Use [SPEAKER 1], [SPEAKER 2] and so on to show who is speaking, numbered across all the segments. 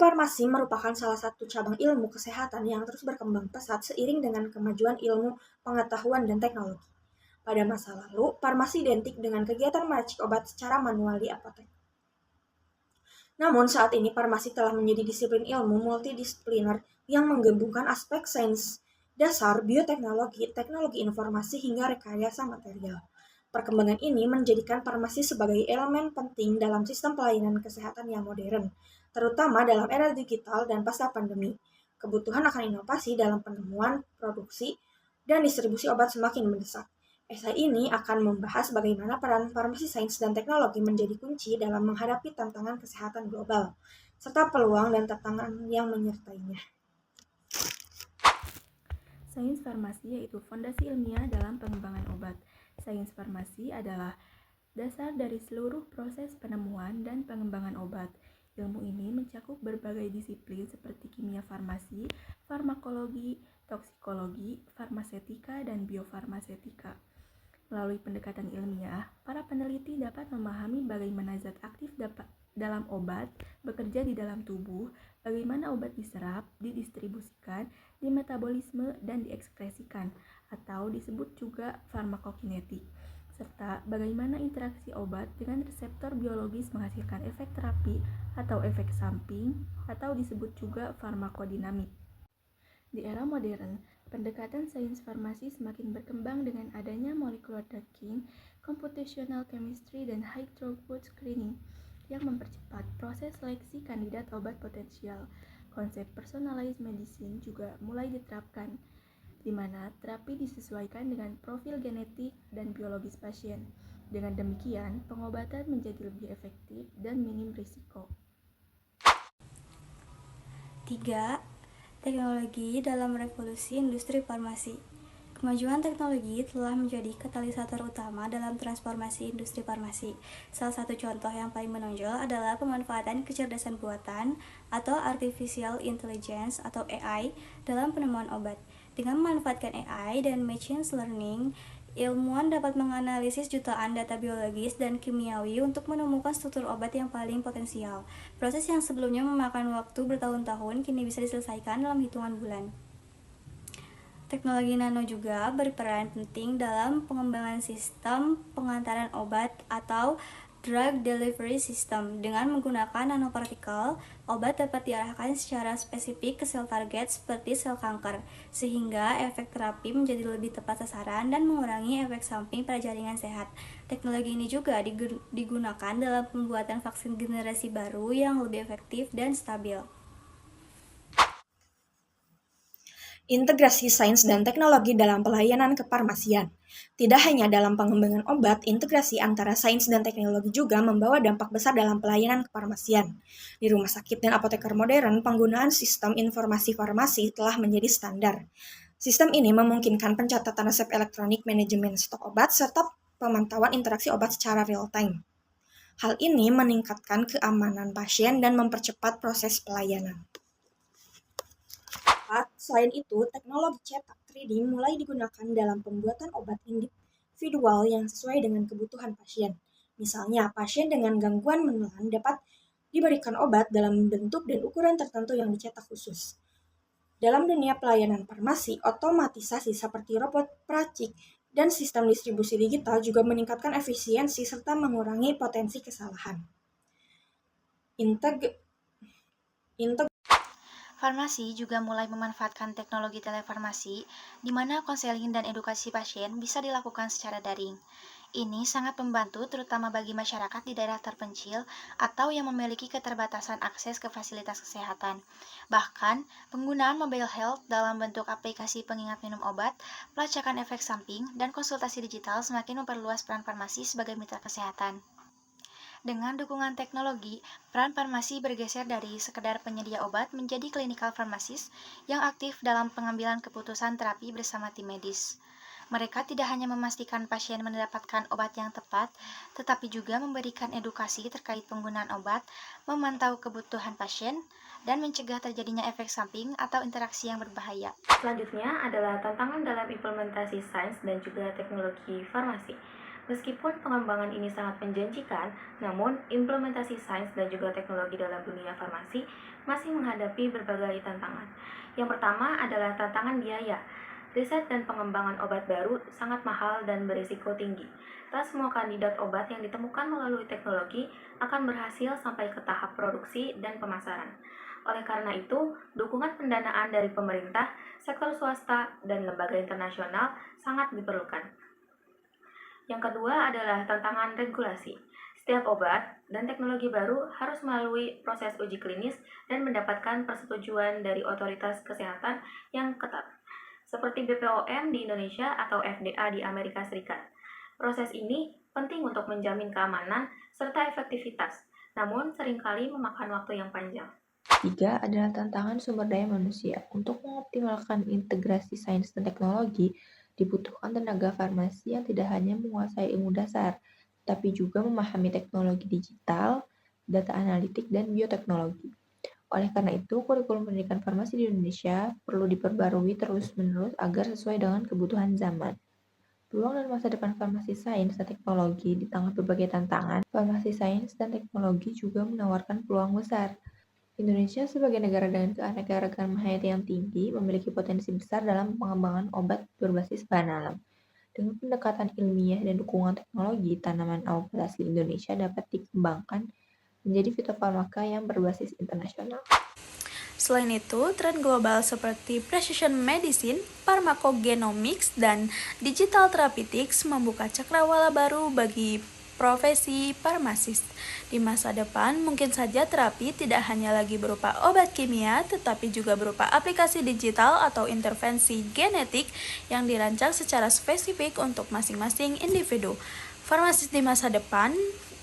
[SPEAKER 1] farmasi merupakan salah satu cabang ilmu kesehatan yang terus berkembang pesat seiring dengan kemajuan ilmu pengetahuan dan teknologi. Pada masa lalu, farmasi identik dengan kegiatan meracik obat secara manual di apotek. Namun saat ini farmasi telah menjadi disiplin ilmu multidisipliner yang menggabungkan aspek sains dasar, bioteknologi, teknologi informasi, hingga rekayasa material. Perkembangan ini menjadikan farmasi sebagai elemen penting dalam sistem pelayanan kesehatan yang modern, terutama dalam era digital dan pasca pandemi. Kebutuhan akan inovasi dalam penemuan, produksi, dan distribusi obat semakin mendesak. Esai ini akan membahas bagaimana peran farmasi sains dan teknologi menjadi kunci dalam menghadapi tantangan kesehatan global, serta peluang dan tantangan yang menyertainya.
[SPEAKER 2] Sains farmasi yaitu fondasi ilmiah dalam pengembangan obat. Sains farmasi adalah dasar dari seluruh proses penemuan dan pengembangan obat. Ilmu ini mencakup berbagai disiplin seperti kimia farmasi, farmakologi, toksikologi, farmasetika, dan biofarmasetika. Melalui pendekatan ilmiah, para peneliti dapat memahami bagaimana zat aktif dalam obat bekerja di dalam tubuh, bagaimana obat diserap, didistribusikan, dimetabolisme, dan diekskresikan, atau disebut juga farmakokinetik, serta bagaimana interaksi obat dengan reseptor biologis menghasilkan efek terapi atau efek samping, atau disebut juga farmakodinamik. Di era modern, pendekatan sains farmasi semakin berkembang dengan adanya molecular tracking, computational chemistry, dan high throughput screening yang mempercepat proses seleksi kandidat obat potensial. Konsep personalized medicine juga mulai diterapkan, di mana terapi disesuaikan dengan profil genetik dan biologis pasien. Dengan demikian, pengobatan menjadi lebih efektif dan minim risiko.
[SPEAKER 3] 3. Teknologi dalam revolusi industri farmasi. Kemajuan teknologi telah menjadi katalisator utama dalam transformasi industri farmasi. Salah satu contoh yang paling menonjol adalah pemanfaatan kecerdasan buatan atau artificial intelligence atau AI dalam penemuan obat. Dengan memanfaatkan AI dan machine learning, ilmuwan dapat menganalisis jutaan data biologis dan kimiawi untuk menemukan struktur obat yang paling potensial. Proses yang sebelumnya memakan waktu bertahun-tahun kini bisa diselesaikan dalam hitungan bulan. Teknologi nano juga berperan penting dalam pengembangan sistem pengantaran obat atau drug delivery system. Dengan menggunakan nanopartikel, obat dapat diarahkan secara spesifik ke sel target seperti sel kanker, sehingga efek terapi menjadi lebih tepat sasaran dan mengurangi efek samping pada jaringan sehat. Teknologi ini juga digunakan dalam pembuatan vaksin generasi baru yang lebih efektif dan stabil.
[SPEAKER 1] Integrasi sains dan teknologi dalam pelayanan kefarmasian. Tidak hanya dalam pengembangan obat, integrasi antara sains dan teknologi juga membawa dampak besar dalam pelayanan kefarmasian. Di rumah sakit dan apoteker modern, penggunaan sistem informasi farmasi telah menjadi standar. Sistem ini memungkinkan pencatatan resep elektronik, manajemen stok obat, serta pemantauan interaksi obat secara real-time. Hal ini meningkatkan keamanan pasien dan mempercepat proses pelayanan. Selain itu, teknologi cetak 3D mulai digunakan dalam pembuatan obat individual yang sesuai dengan kebutuhan pasien. Misalnya, pasien dengan gangguan menelan dapat diberikan obat dalam bentuk dan ukuran tertentu yang dicetak khusus. Dalam dunia pelayanan farmasi, otomatisasi seperti robot peracik dan sistem distribusi digital juga meningkatkan efisiensi serta mengurangi potensi kesalahan.
[SPEAKER 4] Farmasi juga mulai memanfaatkan teknologi telefarmasi, di mana konseling dan edukasi pasien bisa dilakukan secara daring. Ini sangat membantu terutama bagi masyarakat di daerah terpencil atau yang memiliki keterbatasan akses ke fasilitas kesehatan. Bahkan, penggunaan mobile health dalam bentuk aplikasi pengingat minum obat, pelacakan efek samping, dan konsultasi digital semakin memperluas peran farmasi sebagai mitra kesehatan. Dengan dukungan teknologi, peran farmasi bergeser dari sekedar penyedia obat menjadi clinical pharmacist yang aktif dalam pengambilan keputusan terapi bersama tim medis. Mereka tidak hanya memastikan pasien mendapatkan obat yang tepat, tetapi juga memberikan edukasi terkait penggunaan obat, memantau kebutuhan pasien, dan mencegah terjadinya efek samping atau interaksi yang berbahaya.
[SPEAKER 2] Selanjutnya adalah tantangan dalam implementasi sains dan juga teknologi farmasi. Meskipun pengembangan ini sangat menjanjikan, namun implementasi sains dan juga teknologi dalam dunia farmasi masih menghadapi berbagai tantangan. Yang pertama adalah tantangan biaya. Riset dan pengembangan obat baru sangat mahal dan berisiko tinggi. Tak semua kandidat obat yang ditemukan melalui teknologi akan berhasil sampai ke tahap produksi dan pemasaran. Oleh karena itu, dukungan pendanaan dari pemerintah, sektor swasta, dan lembaga internasional sangat diperlukan. Yang kedua adalah tantangan regulasi. Setiap obat dan teknologi baru harus melalui proses uji klinis dan mendapatkan persetujuan dari otoritas kesehatan yang ketat, seperti BPOM di Indonesia atau FDA di Amerika Serikat. Proses ini penting untuk menjamin keamanan serta efektivitas, namun seringkali memakan waktu yang panjang.
[SPEAKER 5] Ketiga adalah tantangan sumber daya manusia. Untuk mengoptimalkan integrasi sains dan teknologi, dibutuhkan tenaga farmasi yang tidak hanya menguasai ilmu dasar, tapi juga memahami teknologi digital, data analitik, dan bioteknologi. Oleh karena itu, kurikulum pendidikan farmasi di Indonesia perlu diperbarui terus-menerus agar sesuai dengan kebutuhan zaman. Peluang dan masa depan farmasi sains dan teknologi di tengah berbagai tantangan, farmasi sains dan teknologi juga menawarkan peluang besar. Indonesia sebagai negara dengan keanekaragaman hayati yang tinggi memiliki potensi besar dalam pengembangan obat berbasis bahan alam. Dengan pendekatan ilmiah dan dukungan teknologi, tanaman obat asli Indonesia dapat dikembangkan menjadi fitofarmaka yang berbasis internasional.
[SPEAKER 3] Selain itu, tren global seperti precision medicine, pharmacogenomics, dan digital therapeutics membuka cakrawala baru bagi profesi farmasis. Di masa depan, mungkin saja terapi tidak hanya lagi berupa obat kimia, tetapi juga berupa aplikasi digital atau intervensi genetik yang dirancang secara spesifik untuk masing-masing individu. Farmasis di masa depan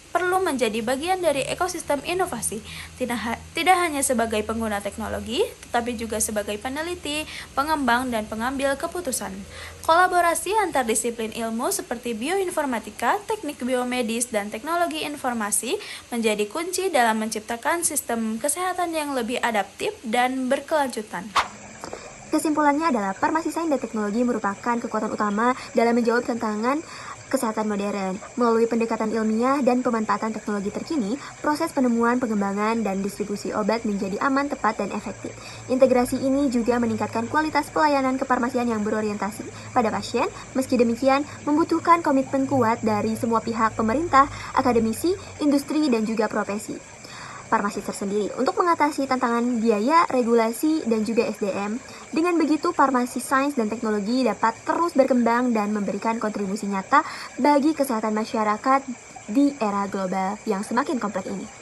[SPEAKER 3] perlu menjadi bagian dari ekosistem inovasi, tidak hanya sebagai pengguna teknologi, tetapi juga sebagai peneliti, pengembang, dan pengambil keputusan. Kolaborasi antar disiplin ilmu seperti bioinformatika, teknik biomedis, dan teknologi informasi menjadi kunci dalam menciptakan sistem kesehatan yang lebih adaptif dan berkelanjutan.
[SPEAKER 6] Kesimpulannya adalah farmasi sains dan teknologi merupakan kekuatan utama dalam menjawab tantangan kesehatan modern. Melalui pendekatan ilmiah dan pemanfaatan teknologi terkini, proses penemuan, pengembangan, dan distribusi obat menjadi aman, tepat, dan efektif. Integrasi ini juga meningkatkan kualitas pelayanan kefarmasian yang berorientasi pada pasien. Meski demikian, membutuhkan komitmen kuat dari semua pihak, pemerintah, akademisi, industri, dan juga profesi farmasi tersendiri untuk mengatasi tantangan biaya, regulasi, dan juga SDM. Dengan begitu, farmasi sains dan teknologi dapat terus berkembang dan memberikan kontribusi nyata bagi kesehatan masyarakat di era global yang semakin kompleks ini.